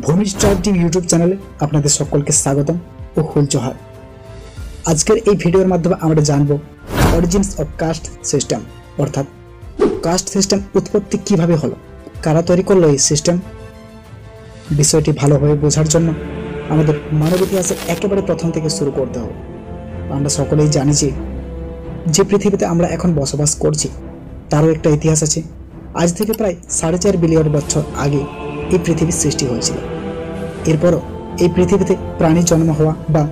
ভূমি star TV YouTube চ্যানেলে আপনাদের সকলকে স্বাগতম ও হুল জোহার। আজকের এই ভিডিওর মাধ্যমে আমরা জানব অরিজিনস অফ কাস্ট সিস্টেম, অর্থাৎ কাস্ট সিস্টেম উৎপত্তি কিভাবে হলো, কারা তৈরি করলো এই সিস্টেম। বিষয়টি ভালোভাবে বোঝার জন্য আমাদের মানব ইতিহাসের একেবারে প্রথম থেকে শুরু করতে হবে। আমরা সকলেই জানি যে পৃথিবীতে আমরা এখন বসবাস করছি তারও একটা ইতিহাস আছে। আজ থেকে প্রায় 4.5 বিলিয়ন বছর আগে এই পৃথিবীর সৃষ্টি হয়েছিল। এরপরও এই পৃথিবীতে প্রাণী জন্ম হওয়া বা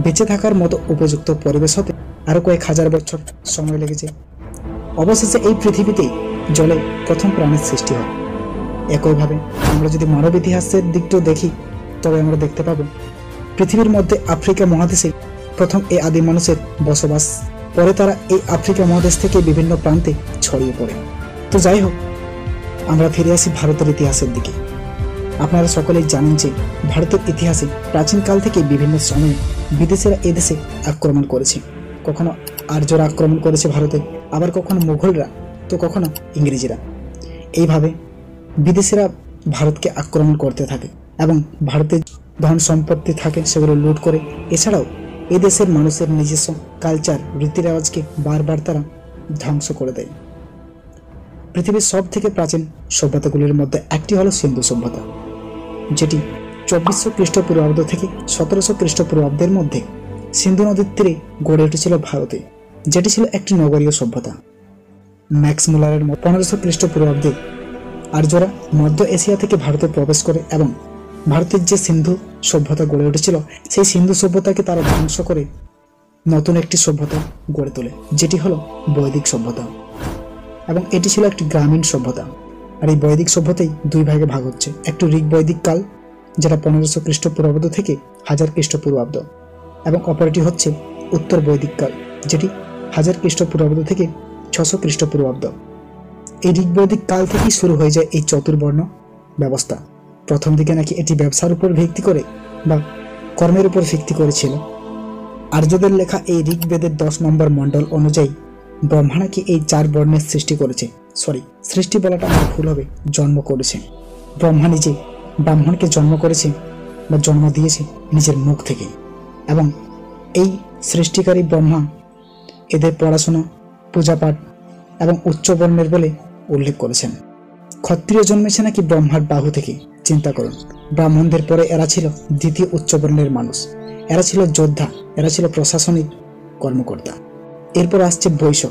বেঁচে থাকার মতো উপযুক্ত পরিবেশ হতে আরও কয়েক হাজার বছর সময় লেগেছে। অবশেষে এই পৃথিবীতেই জলে প্রথম প্রাণীর সৃষ্টি হয়। একইভাবে আমরা যদি মানব ইতিহাসের দিকটাও দেখি তবে আমরা দেখতে পাবো পৃথিবীর মধ্যে আফ্রিকা মহাদেশে প্রথম এই আদি মানুষের বসবাস। পরে তারা এই আফ্রিকা মহাদেশ থেকে বিভিন্ন প্রান্তে ছড়িয়ে পড়ে। তো যাই হোক, আমরা ফিরে আসি ভারতের ইতিহাসের দিকে। আপনারা সকলেই জানেন যে ভারতের ইতিহাসে প্রাচীনকাল থেকে বিভিন্ন সময়ে বিদেশিরা এদেশে আক্রমণ করেছে। কখনো আর্যরা আক্রমণ করেছে ভারতে, আবার কখনো মুঘলরা, তো কখনো ইংরেজরা। এইভাবে বিদেশিরা ভারতকে আক্রমণ করতে থাকে এবং ভারতের ধন সম্পত্তি থাকে সেগুলো লুট করে। এছাড়াও এই দেশের মানুষের নিজস্ব কালচার, রীতিরেওয়াজকে বারবার তারা ধ্বংস করে দেয়। পৃথিবীর সব থেকে প্রাচীন সভ্যতাগুলির মধ্যে একটি হলো সিন্ধু সভ্যতা, যেটি 2400 খ্রিস্টপূর্বাব্দ থেকে 1700 খ্রিস্টপূর্বাব্দের মধ্যে সিন্ধু নদীর তীরে গড়ে উঠেছিল ভারতে, যেটি ছিল একটি নগরীয় সভ্যতা। ম্যাক্স মুলারের 1500 খ্রিস্টপূর্বাব্দে আর্যরা মধ্য এশিয়া থেকে ভারতে প্রবেশ করে এবং ভারতের যে সিন্ধু সভ্যতা গড়ে উঠেছিল সেই সিন্ধু সভ্যতাকে তারা ধ্বংস করে নতুন একটি সভ্যতা গড়ে তোলে, যেটি হলো বৈদিক সভ্যতা। এবং এটি ছিল একটি গ্রামীণ সভ্যতা। আর এই বৈদিক সভ্যতাই দুই ভাগে ভাগ হচ্ছে, একটি ঋগ বৈদিক কাল যেটা 1500 খ্রিস্টপূর্বাব্দ থেকে 1000 খ্রিস্টপূর্বাব্দ, এবং অপরটি হচ্ছে উত্তর বৈদিক কাল, যেটি 1000 খ্রিস্টপূর্বাব্দ থেকে 600 খ্রিস্টপূর্বাব্দ। এই ঋগ বৈদিক কাল থেকেই শুরু হয়ে যায় এই চতুর্বর্ণ ব্যবস্থা। প্রথম দিকে নাকি এটি ব্যবসার উপর ভিত্তি করে বা কর্মের উপর ভিত্তি করেছিল। আর্যদের লেখা এই ঋগ্বেদের 10 নম্বর মণ্ডল অনুযায়ী ব্রহ্মা নাকি এই 4 বর্ণের সৃষ্টি করেছে। সৃষ্টি বলাটা আমার ভুল হবে, জন্ম করেছে। ব্রহ্মা নিজে ব্রাহ্মণকে জন্ম করেছে বা জন্ম দিয়েছে নিজের মুখ থেকে। এবং এই সৃষ্টিকারী ব্রহ্মা এদের পড়াশোনা, পূজাপাঠ এবং উচ্চ বর্ণের বলে উল্লেখ করেছেন। ক্ষত্রিয় জন্মেছে নাকি ব্রহ্মার বাহু থেকে। চিন্তা করুন, ব্রাহ্মণদের পরে এরা ছিল দ্বিতীয় উচ্চ বর্ণের মানুষ। এরা ছিল যোদ্ধা, এরা ছিল প্রশাসনিক কর্মকর্তা। এরপর আসছে বৈশ্য।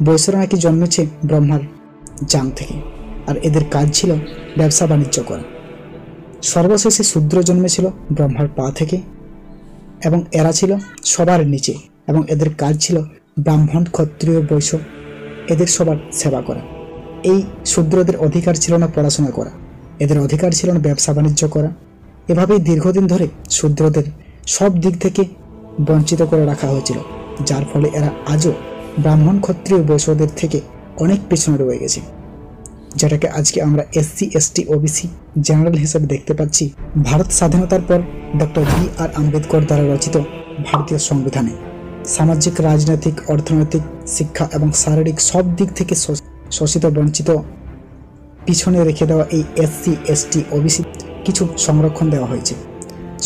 বৈশ্যরা নাকি জন্মেছে ব্রহ্মার জাং থেকে, আর এদের কাজ ছিল ব্যবসা বাণিজ্য করা। সর্বশেষে শূদ্র জন্মেছিল ব্রহ্মার পা থেকে, এবং এরা ছিল সবার নিচে, এবং এদের কাজ ছিল ব্রাহ্মণ, ক্ষত্রিয়, বৈশ্য এদের সবার সেবা করা। এই শূদ্রদের অধিকার ছিল না পড়াশোনা করা, এদের অধিকার ছিল না ব্যবসা বাণিজ্য করা। এভাবেই দীর্ঘদিন ধরে শূদ্রদের সব দিক থেকে বঞ্চিত করে রাখা হয়েছিল, যার ফলে এরা আজও ব্রাহ্মণ, ক্ষত্রিয়, বৈশ্যদের থেকে অনেক পেছনে রয়ে গেছে, যেটাকে আজকে আমরা SC, ST, OBC জেনারেল হিসেবে দেখতে পাচ্ছি। ভারত স্বাধীনতার পর ডক্টর B.R. আম্বেদকর দ্বারা রচিত ভারতীয় সংবিধানে সামাজিক, রাজনৈতিক, অর্থনৈতিক, শিক্ষা এবং শারীরিক সব দিক থেকে শোষিত, বঞ্চিত, পিছনে রেখে দেওয়া এই SC, ST, OBC কিছু সংরক্ষণ দেওয়া হয়েছে।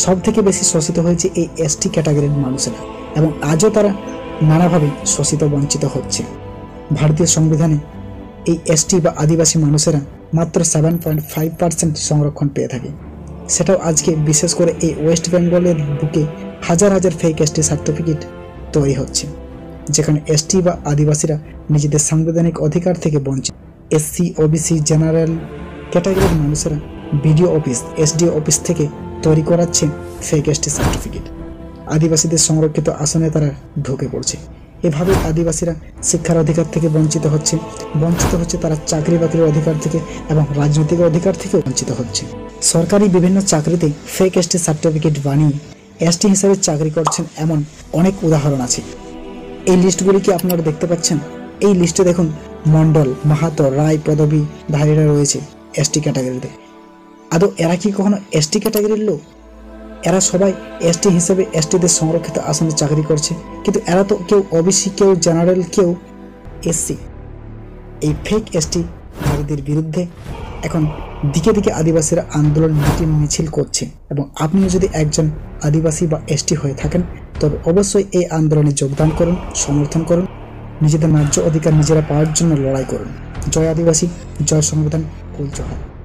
সব থেকে বেশি শোষিত হয়েছে এই ST ক্যাটাগরির মানুষেরা, এবং আজও তারা নানাভাবে শোষিত, বঞ্চিত হচ্ছে। ভারতীয় সংবিধানে এই ST বা আদিবাসী মানুষেরা মাত্র 7.5% সংরক্ষণ পেয়ে থাকে। সেটাও আজকে বিশেষ করে এই ওয়েস্ট বেঙ্গলের বুকে হাজার হাজার ফেক ST সার্টিফিকেট তৈরি হচ্ছে, যেখানে ST বা আদিবাসীরা নিজেদের সাংবিধানিক অধিকার থেকে বঞ্চিত। SC, OBC জেনারেল ক্যাটাগরির মানুষেরা BDO অফিস, SDO অফিস থেকে তৈরি করাচ্ছে ফেক ST সার্টিফিকেট। আদিবাসীদের সংরক্ষিত আসনে তারা ঢুকে পড়ছে। এভাবে আদিবাসীরা শিক্ষার অধিকার থেকে বঞ্চিত হচ্ছে তারা চাকরি বাকরির অধিকার থেকে এবং রাজনৈতিক অধিকার থেকেও বঞ্চিত হচ্ছে। সরকারি বিভিন্ন চাকরিতে ফেক ST সার্টিফিকেট বানিয়ে ST হিসাবে চাকরি করছেন এমন অনেক উদাহরণ আছে। এই লিস্টগুলিকে আপনারা দেখতে পাচ্ছেন। এই লিস্টে দেখুন মণ্ডল, মাহাতো, রায় পদবীধারীরা রয়েছে ST ক্যাটাগরিতে। আদৌ এরা কি কখনো ST ক্যাটাগরির লোক? এরা সবাই ST হিসেবে STদের সংরক্ষিত আসনে চাকরি করছে, কিন্তু এরা তো কেউ OBC, কেউ জেনারেল, কেউ SC। এই ফেক ST ধারীদের বিরুদ্ধে এখন দিকে দিকে আদিবাসীরা আন্দোলন মিটিং মিছিল করছে এবং আপনিও যদি একজন আদিবাসী বা এসটি হয়ে থাকেন তবে অবশ্যই এই আন্দোলনে যোগদান করুন, সমর্থন করুন, নিজেদের ন্যায্য অধিকার নিজেরা পাওয়ার জন্য লড়াই করুন। জয় আদিবাসী, জয় সংবিধান, কুল জোহার।